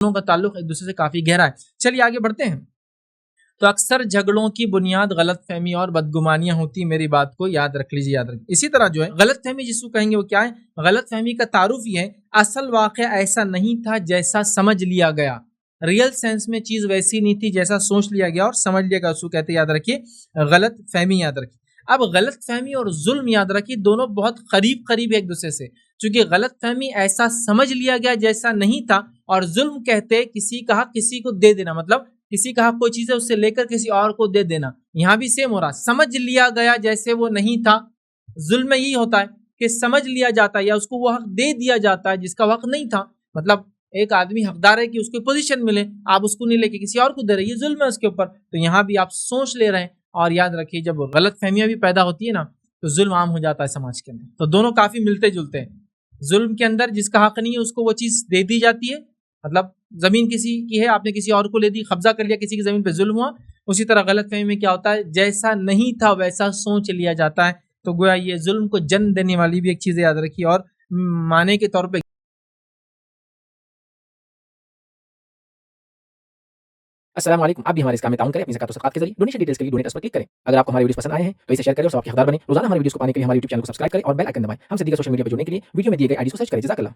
دونوں کا تعلق ایک دوسرے سے کافی گہرا ہے. چلیے آگے بڑھتے ہیں. تو اکثر جھگڑوں کی بنیاد غلط فہمی اور بدگمانیاں ہوتی. میری بات کو یاد رکھ لیجیے, یاد رکھیے. اسی طرح جو ہے غلط فہمی جس کو کہیں گے وہ کیا ہے؟ غلط فہمی کا تعارف یہ ہے اصل واقعہ ایسا نہیں تھا جیسا سمجھ لیا گیا. ریئل سینس میں چیز ویسی نہیں تھی جیسا سوچ لیا گیا اور سمجھ لیا گیا, اس کو کہتے ہیں یاد رکھیے غلط فہمی. یاد رکھیے. اب غلط فہمی اور ظلم یاد رکھیے دونوں بہت قریب ایک دوسرے سے, چونکہ غلط فہمی ایسا سمجھ لیا گیا جیسا نہیں تھا, اور ظلم کہتے کسی کا حق کسی کو دے دینا, مطلب کسی کا حق کوئی چیز ہے اس سے لے کر کسی اور کو دے دینا. یہاں بھی سیم ہو رہا, سمجھ لیا گیا جیسے وہ نہیں تھا. ظلم میں یہی ہوتا ہے کہ سمجھ لیا جاتا ہے یا اس کو وہ حق دے دیا جاتا ہے جس کا حق نہیں تھا. مطلب ایک آدمی حقدار ہے کہ اس کو پوزیشن ملے, آپ اس کو نہیں لے کے کسی اور کو دے رہے, یہ ظلم ہے اس کے اوپر. تو یہاں بھی آپ سوچ لے رہے ہیں. اور یاد رکھیے جب غلط فہمیاں بھی پیدا ہوتی ہے نا تو ظلم عام ہو جاتا ہے سماج کے اندر. تو دونوں کافی ملتے جلتے ہیں. ظلم کے اندر جس کا حق نہیں ہے اس کو وہ چیز دے دی جاتی ہے, مطلب زمین کسی کی ہے آپ نے کسی اور کو لے دی, قبضہ کر لیا کسی کی زمین پہ, ظلم ہوا. اسی طرح غلط فہمی میں کیا ہوتا ہے, جیسا نہیں تھا ویسا سوچ لیا جاتا ہے. تو گویا یہ ظلم کو جنم دینے والی بھی ایک چیز یاد رکھیے. اور معنی کے طور پہ السلام علیکم. آپ بھی ہمارے اس کام میں تعاون کریں اپنی زکات و صدقات کے ذریعے. ڈونیشن ڈیٹیلز کے لیے ڈونیٹ اس پر کلک کریں. اگر آپ کو ہمارے ویڈیوز پسند آئے ہیں تو اسے شیئر کریں اور سب کے حقدار بنیں. روزانہ ہمارے ویڈیوز کو پانے کے لیے ہمارے یوٹیوب چینل کو سبسکرائب کریں اور بیل آئکن دبائیں. ہم سے دیگر سوشل میڈیا پر جڑنے کے لیے ویڈیو میں دیے گئے آئی ڈی کو سرچ کریں. جزاک اللہ.